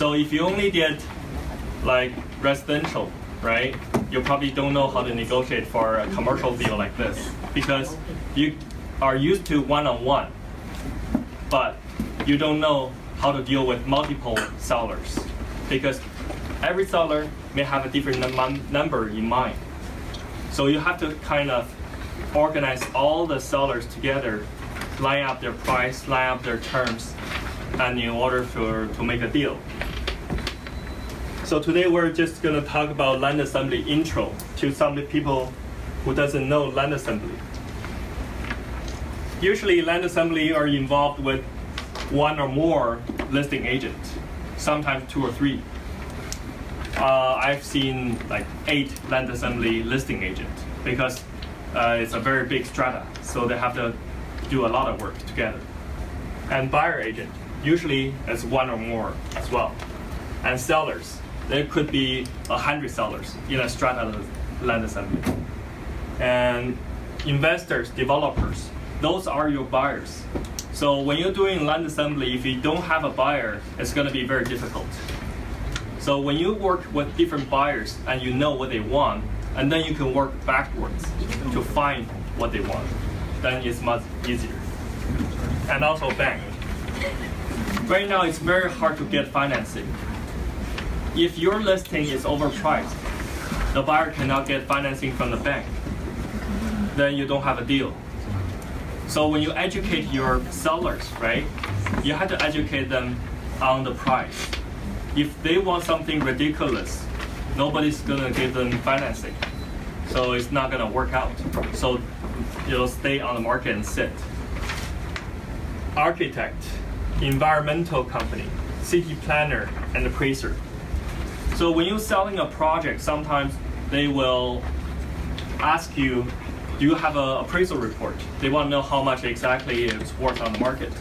So if you only did like residential, right, you probably don't know how to negotiate for a commercial deal like this because you are used to one-on-one, but you don't know how to deal with multiple sellers because every seller may have a different number in mind. So you have to kind of organize all the sellers together, line up their price, line up their terms, and in order to make a deal. So today we're just going to talk about land assembly intro to some people who doesn't know land assembly. Usually land assembly are involved with one or more listing agents, sometimes 2 or 3. I've seen like 8 land assembly listing agents because it's a very big strata, so they have to do a lot of work together. And buyer agent, usually it's 1 or more as well. And sellers, there could be 100 sellers in a strata land assembly. And investors, developers, those are your buyers. So when you're doing land assembly, if you don't have a buyer, it's going to be very difficult. So when you work with different buyers and you know what they want, and then you can work backwards to find what they want, then it's much easier. And also bank. Right now it's very hard to get financing. If your listing is overpriced, the buyer cannot get financing from the bank, then you don't have a deal. So when you educate your sellers, right, you have to educate them on the price. If they want something ridiculous, nobody's gonna give them financing. So it's not gonna work out. So it'll stay on the market and sit. Architect, environmental company, city planner, and appraiser. So when you're selling a project, sometimes they will ask you, do you have an appraisal report? They want to know how much exactly it's worth on the market.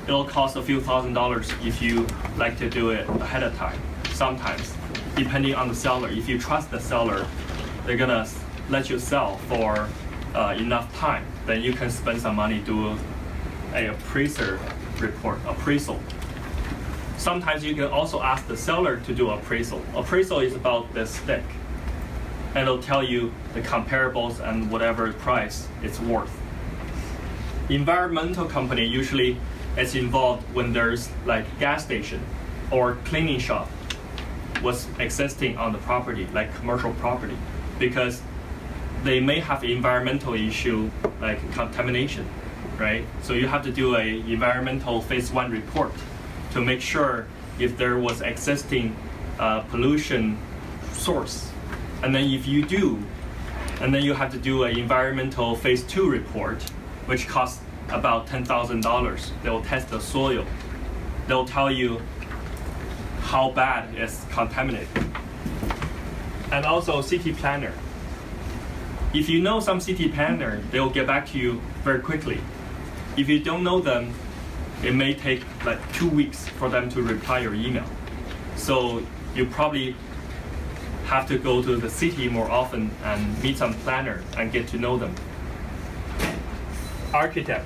It'll cost a few $1,000s if you like to do it ahead of time. Sometimes, depending on the seller. If you trust the seller, they're gonna let you sell for enough time. Then you can spend some money do an appraiser report, appraisal. Sometimes you can also ask the seller to do appraisal. Appraisal is about this thick. And it'll tell you the comparables and whatever price it's worth. Environmental company usually is involved when there's like gas station or cleaning shop was existing on the property, like commercial property, because they may have environmental issue like contamination, right? So you have to do a environmental phase 1 report to make sure if there was existing pollution source. And then if you do, and then you have to do an environmental phase 2 report, which costs about $10,000. They'll test the soil. They'll tell you how bad it's contaminated. And also city planner. If you know some city planner, they'll get back to you very quickly. If you don't know them, it may take like 2 weeks for them to reply your email. So you probably have to go to the city more often and meet some planner and get to know them. Architect.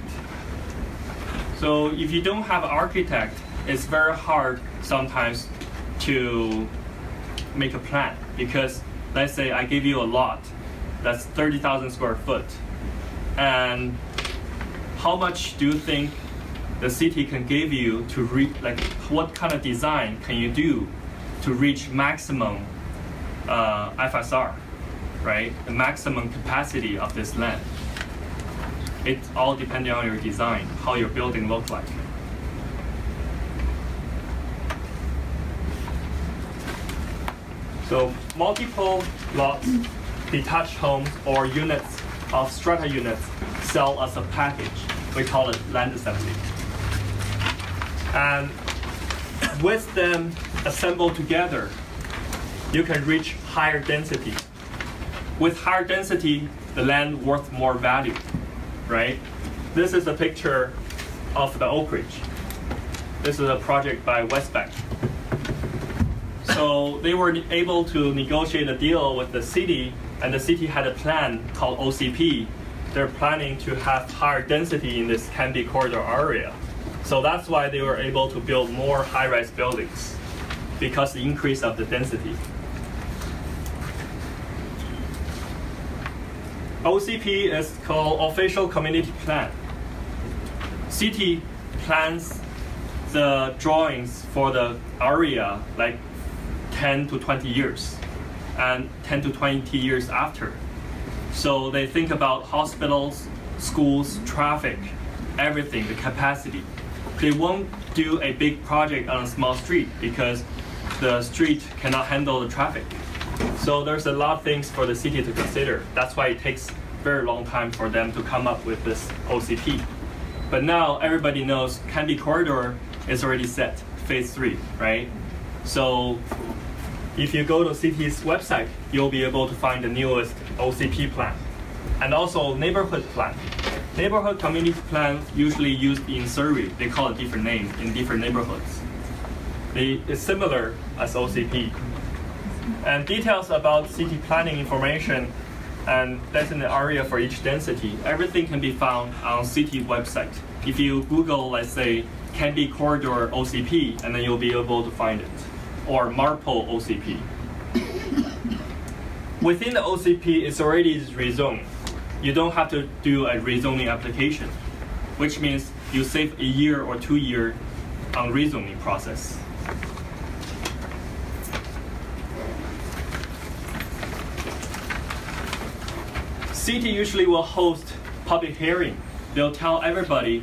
So if you don't have an architect, it's very hard sometimes to make a plan because let's say I give you a lot that's 30,000 square foot, and how much do you think the city can give you to reach, like what kind of design can you do to reach maximum FSR, right? The maximum capacity of this land. It's all depending on your design, how your building looks like. So multiple lots, detached homes, or units of strata units sell as a package. We call it land assembly. And with them assembled together, you can reach higher density. With higher density, the land worth more value, right? This is a picture of the Oak Ridge. This is a project by Westbank. So they were able to negotiate a deal with the city, and the city had a plan called OCP. They're planning to have higher density in this Canby corridor area. So that's why they were able to build more high-rise buildings. because the increase of the density. OCP is called Official Community Plan. City plans the drawings for the area like 10 to 20 years and 10 to 20 years after. So they think about hospitals, schools, traffic, everything, the capacity. They won't do a big project on a small street because the street cannot handle the traffic. So there's a lot of things for the city to consider. That's why it takes very long time for them to come up with this OCP. But now everybody knows Canby Corridor is already set, phase 3, right? So if you go to city's website, you'll be able to find the newest OCP plan. And also neighborhood plan. Neighborhood community plan usually used in Surrey. They call it different names in different neighborhoods. It's similar as OCP. And details about city planning information and designated area for each density, everything can be found on city website. If you Google, let's say, Canby Corridor OCP, and then you'll be able to find it. Or Marple OCP. Within the OCP, it's already rezoned. You don't have to do a rezoning application, which means you save a year or 2 years on rezoning process. City usually will host public hearing. They'll tell everybody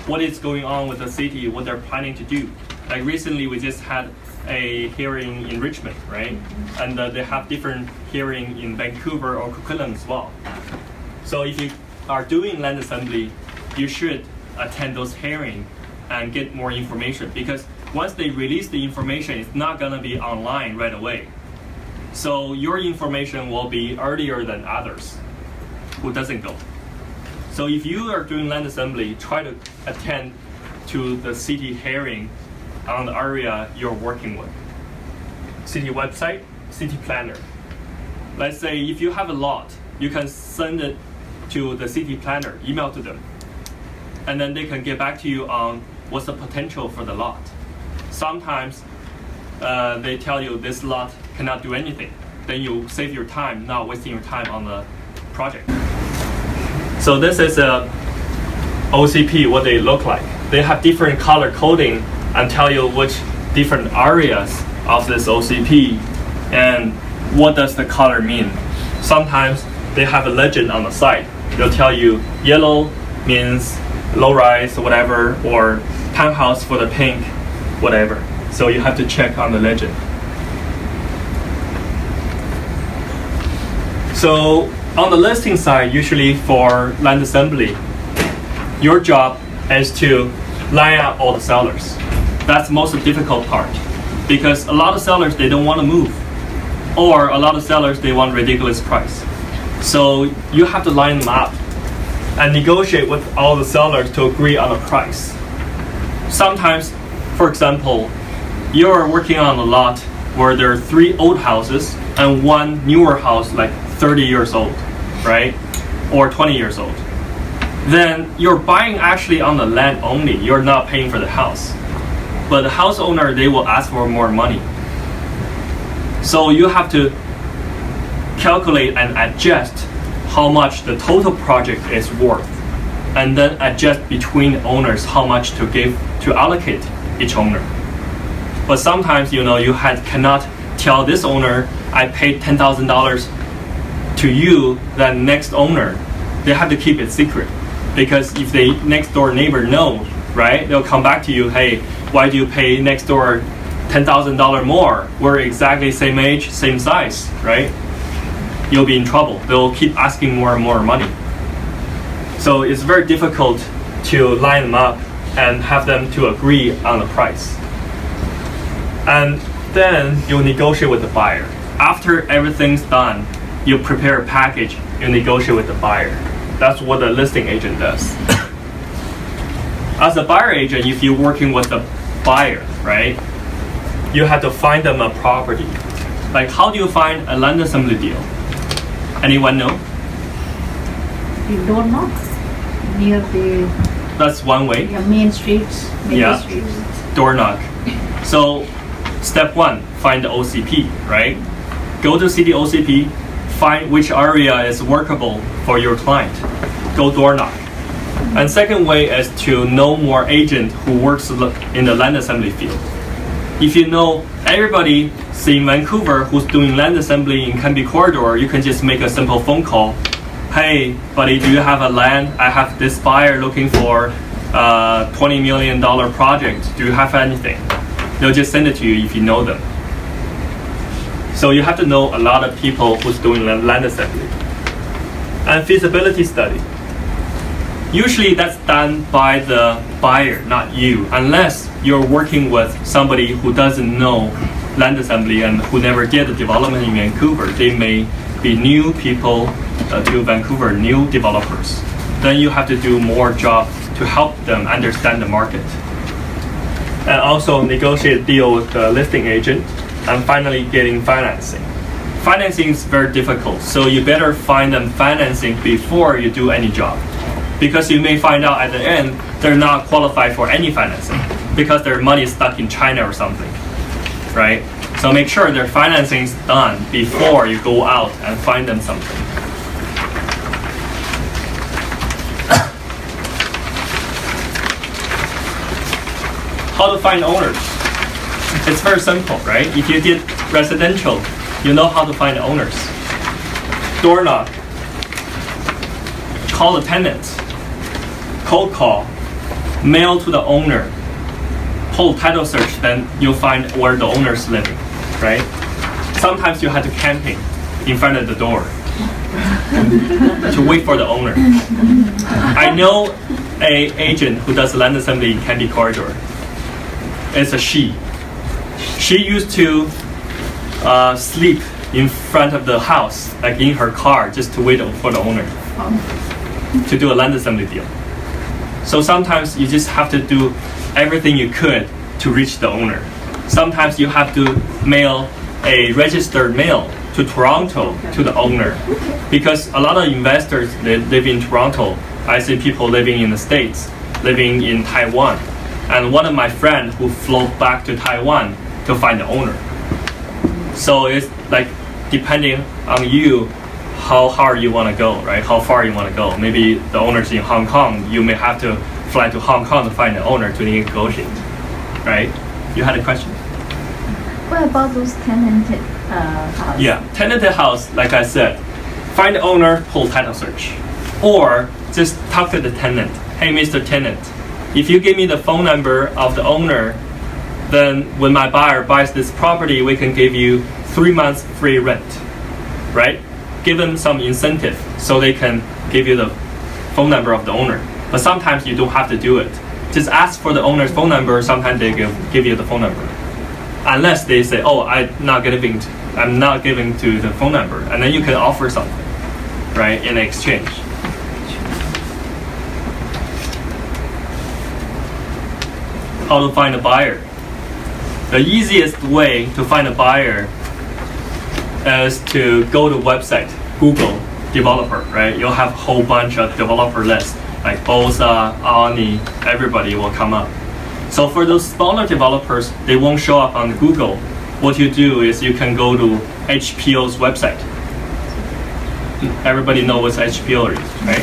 what is going on with the city, what they're planning to do. Like recently, we just had a hearing in Richmond, right? And they have different hearing in Vancouver or Coquitlam as well. So if you are doing land assembly, you should attend those hearings and get more information, because once they release the information, it's not gonna be online right away. So your information will be earlier than others who doesn't go. So if you are doing land assembly, try to attend to the city hearing on the area you're working with. City website, city planner. Let's say if you have a lot, you can send it to the city planner, email to them, and then they can get back to you on what's the potential for the lot. Sometimes they tell you this lot cannot do anything. Then you save your time, not wasting your time on the project. So this is a OCP, what they look like. They have different color coding and tell you which different areas of this OCP and what does the color mean. Sometimes they have a legend on the side. They'll tell you yellow means low rise, whatever, or townhouse for the pink, whatever. So you have to check on the legend. So on the listing side, usually for land assembly, your job is to line up all the sellers. That's the most difficult part, because a lot of sellers, they don't want to move, or a lot of sellers, they want ridiculous price. So you have to line them up and negotiate with all the sellers to agree on a price. Sometimes, for example, you're working on a lot where there are 3 old houses and 1 newer house, like 30 years old, right? Or 20 years old. Then you're buying actually on the land only. You're not paying for the house. But the house owner, they will ask for more money. So you have to calculate and adjust how much the total project is worth, and then adjust between owners how much to give to allocate each owner. But sometimes you cannot tell this owner I paid $10,000 to you, then next owner, they have to keep it secret, because if the next door neighbor knows, right, they'll come back to you, hey, why do you pay next door $10,000 more? We're exactly same age, same size, right? You'll be in trouble. They'll keep asking more and more money. So it's very difficult to line them up and have them to agree on the price. And then you'll negotiate with the buyer. After everything's done, you prepare a package, you negotiate with the buyer. That's what the listing agent does. As a buyer agent, if you're working with the buyer, right, you have to find them a property. Like, how do you find a land assembly deal? Anyone know? You don't know. Near the That's one way. main streets, Yeah. streets. Door knock. So Step 1, find the OCP, right? Go to city OCP, find which area is workable for your client. Go door knock. And second way is to know more agent who works in the land assembly field. If you know everybody in Vancouver who's doing land assembly in Canby Corridor, you can just make a simple phone call. Hey, buddy, do you have a land? I have this buyer looking for a $20 million project. Do you have anything? They'll just send it to you if you know them. So you have to know a lot of people who's doing land assembly. And feasibility study. Usually that's done by the buyer, not you, unless you're working with somebody who doesn't know land assembly and who never did the development in Vancouver. They may be new people to Vancouver, new developers. Then you have to do more job to help them understand the market. And also negotiate a deal with the listing agent, and finally getting financing. Financing is very difficult, so you better find them financing before you do any job. Because you may find out at the end, they're not qualified for any financing because their money is stuck in China or something, right? So make sure their financing is done before you go out and find them something. How to find owners? It's very simple, right? If you did residential, you know how to find owners. Door knock, call the tenants, cold call, mail to the owner, pull title search, then you'll find where the owner's living, right? Sometimes you have to camping in front of the door to wait for the owner. I know an agent who does land assembly in Canby Corridor. It's a she. She used to sleep in front of the house, like in her car, just to wait for the owner to do a land assembly deal. So sometimes you just have to do everything you could to reach the owner. Sometimes you have to mail a registered mail to Toronto to the owner, because a lot of investors, they live in Toronto. I see people living in the States, living in Taiwan. And one of my friends who flew back to Taiwan to find the owner. So it's like depending on you, how hard you want to go, right? How far you want to go. Maybe the owner's in Hong Kong, you may have to fly to Hong Kong to find the owner to negotiate, right? You had a question? What about those tenanted houses? Yeah, tenanted house, like I said, find the owner, pull title search. Or just talk to the tenant. Hey, Mr. Tenant, if you give me the phone number of the owner, then when my buyer buys this property, we can give you 3 months free rent, right? Give them some incentive so they can give you the phone number of the owner. But sometimes you don't have to do it. Just ask for the owner's phone number. Sometimes they give you the phone number, unless they say, "Oh, I'm not giving to the phone number," and then you can offer something, right, in exchange. How to find a buyer? The easiest way to find a buyer is to go to website, Google developer, right? You'll have a whole bunch of developer lists, like Bosa, Ani, everybody will come up. So for those smaller developers, they won't show up on Google. What you do is you can go to HPO's website. Everybody knows what HPO is, right?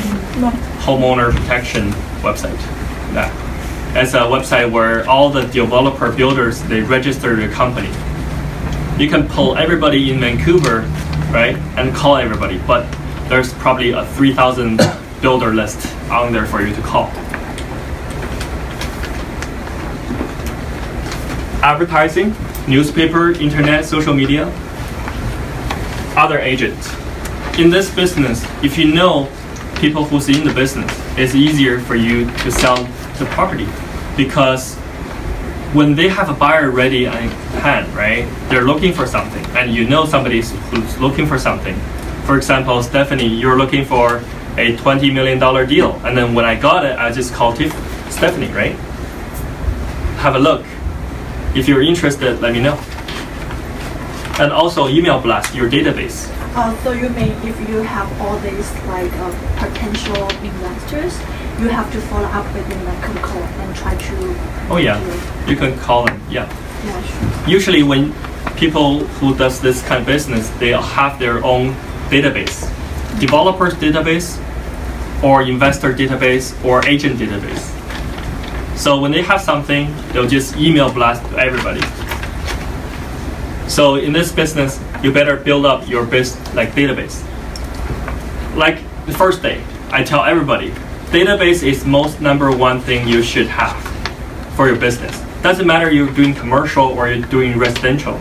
Homeowner protection website. Yeah. It's a website where all the developer builders, they register their company. You can pull everybody in Vancouver, right, and call everybody, but there's probably a 3,000 builder list on there for you to call. Advertising, newspaper, internet, social media, other agents. In this business, if you know people who's in the business, it's easier for you to sell the property, because when they have a buyer ready on hand, right, they're looking for something, and you know somebody who's looking for something. For example, Stephanie, you're looking for a $20 million deal, and then when I got it, I just called Stephanie, right? Have a look. If you're interested, let me know. And also email blast your database. So you mean if you have all these like potential investors, you have to follow up with them like cold call and try to. Oh yeah, you can call them. Yeah, Yeah, sure. Usually when people who does this kind of business, they have their own database, developers database, or investor database, or agent database. So when they have something, they'll just email blast to everybody. So in this business, you better build up your database. Like the first day, I tell everybody, database is most number one thing you should have for your business. Doesn't matter you're doing commercial or you're doing residential.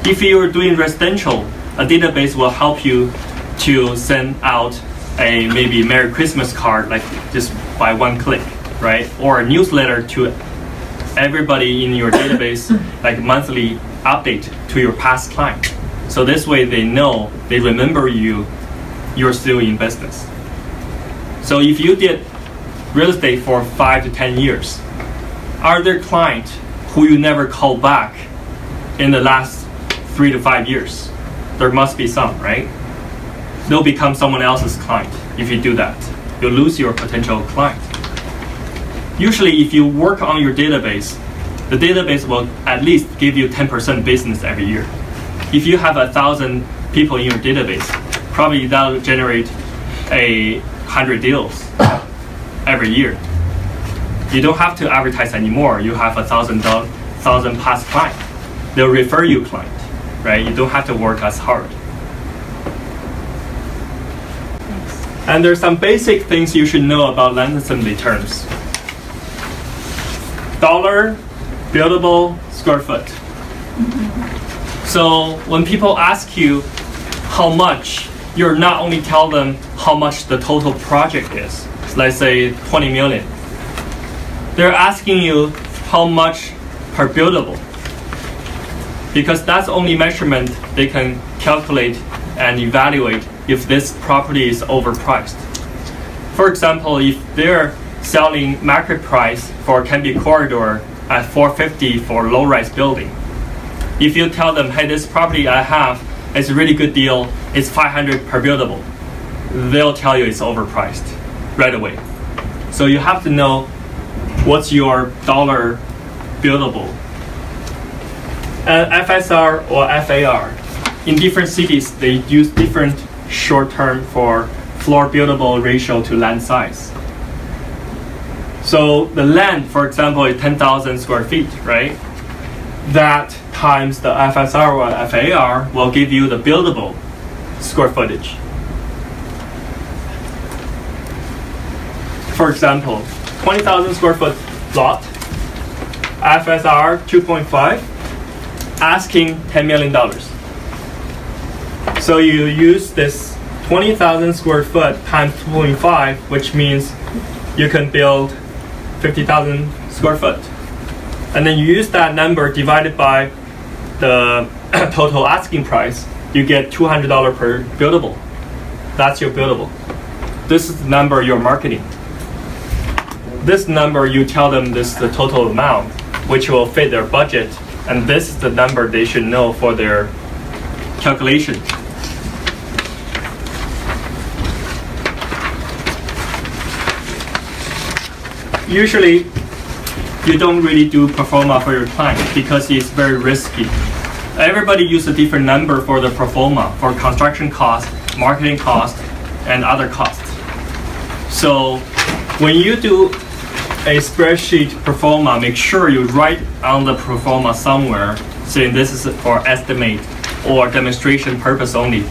If you're doing residential, a database will help you to send out a maybe Merry Christmas card, like just by one click, right? Or a newsletter to everybody in your database, like monthly update to your past client. So this way they know, they remember you're still in business. So if you did real estate for 5 to 10 years, are there clients who you never call back in the last 3 to 5 years? There must be some, right? They'll become someone else's client if you do that. You'll lose your potential client. Usually if you work on your database, the database will at least give you 10% business every year. If you have 1,000 people in your database, probably that'll generate 100 deals every year. You don't have to advertise anymore. You have 1,000 past client. They'll refer you client, right? You don't have to work as hard. And there's some basic things you should know about land assembly terms. Dollar, buildable, square foot. So when people ask you how much, you're not only tell them how much the total project is, let's say 20 million. They're asking you how much per buildable, because that's only measurement they can calculate and evaluate if this property is overpriced. For example, if they're selling market price for Canby Corridor at $450 for low-rise building, if you tell them, hey, this property I have is a really good deal, it's $500 per buildable, they'll tell you it's overpriced right away. So you have to know what's your dollar buildable. FSR or FAR, in different cities, they use different short term for floor buildable ratio to land size. So the land, for example, is 10,000 square feet, right? That times the FSR or FAR will give you the buildable square footage. For example, 20,000 square foot lot, FSR 2.5, asking $10 million. So you use this 20,000 square foot times 2.5, which means you can build 50,000 square foot. And then you use that number divided by the total asking price, you get $200 per buildable. That's your buildable. This is the number you're marketing. This number, you tell them this is the total amount, which will fit their budget, and this is the number they should know for their calculation. Usually, you don't really do pro forma for your client because it's very risky. Everybody uses a different number for the pro forma, for construction cost, marketing cost, and other costs. So when you do a spreadsheet pro forma, make sure you write on the pro forma somewhere saying this is for estimate or demonstration purpose only.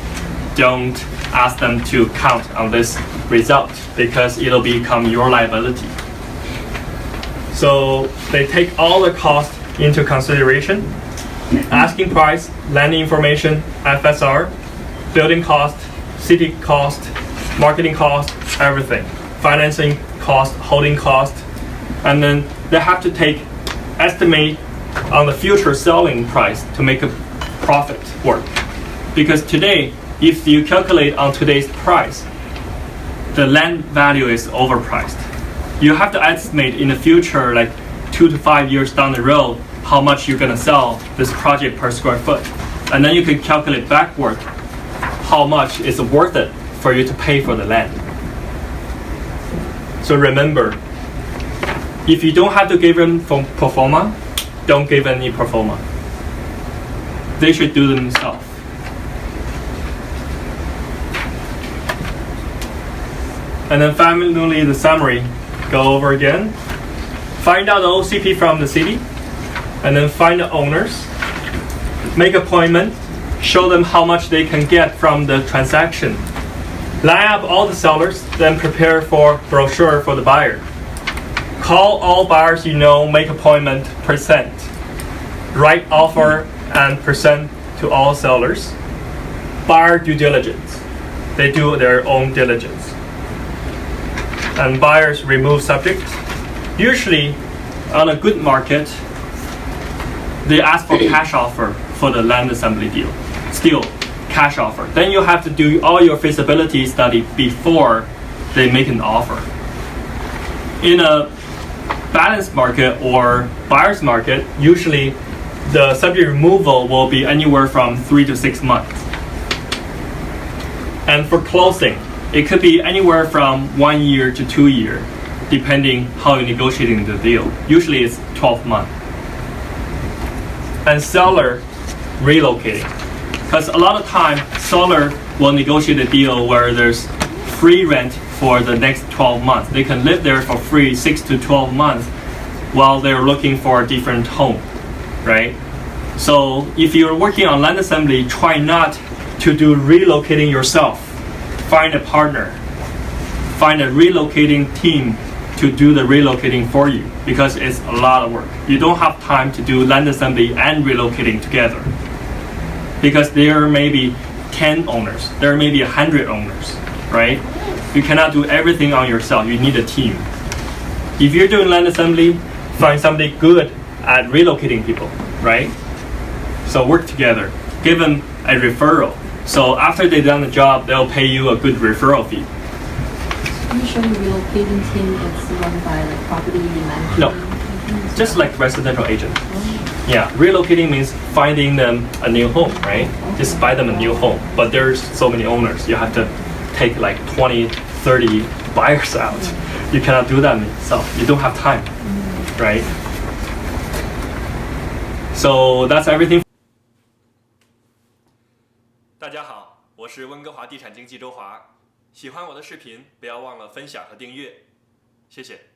Don't ask them to count on this result because it'll become your liability. So they take all the costs into consideration: asking price, land information, FSR, building cost, city cost, marketing cost, everything, financing cost, holding cost, and then they have to take estimate on the future selling price to make a profit work. Because today, if you calculate on today's price, the land value is overpriced. You have to estimate in the future, like 2 to 5 years down the road, how much you're gonna sell this project per square foot. And then you can calculate backward how much is worth it for you to pay for the land. So remember, if you don't have to give them pro forma, don't give any pro forma. they should do themselves. And then finally, the summary. Go over again. Find out the OCP from the city, and then find the owners. Make appointment. Show them how much they can get from the transaction. Line up all the sellers, then prepare for brochure for the buyer. Call all buyers you know, make appointment, present. Write offer and present to all sellers. Buyer due diligence. They do their own diligence. And buyers remove subject. Usually, on a good market, they ask for cash offer for the land assembly deal. Still, cash offer. Then you have to do all your feasibility study before they make an offer. In a balanced market or buyer's market, usually the subject removal will be anywhere from 3 to 6 months. And for closing, it could be anywhere from 1 year to 2 years, depending how you're negotiating the deal. Usually it's 12 months. And seller relocating. Because a lot of time, seller will negotiate a deal where there's free rent for the next 12 months. They can live there for free 6 to 12 months while they're looking for a different home, right? So if you're working on land assembly, try not to do relocating yourself. Find a partner. Find a relocating team to do the relocating for you, because it's a lot of work. You don't have time to do land assembly and relocating together, because there may be 10 owners, there may be 100 owners, right? You cannot do everything on yourself. You need a team. If you're doing land assembly, find somebody good at relocating people, right? So work together. Give them a referral. So after they've done the job, they'll pay you a good referral fee. Usually relocating team is run by like property management. No, just like residential agent. Yeah, relocating means finding them a new home, right? Just buy them a new home. But there's so many owners. You have to take like 20, 30 buyers out. You cannot do that yourself. You don't have time, right? So that's everything. 大家好，我是温哥华地产经纪周华。喜欢我的视频，不要忘了分享和订阅，谢谢。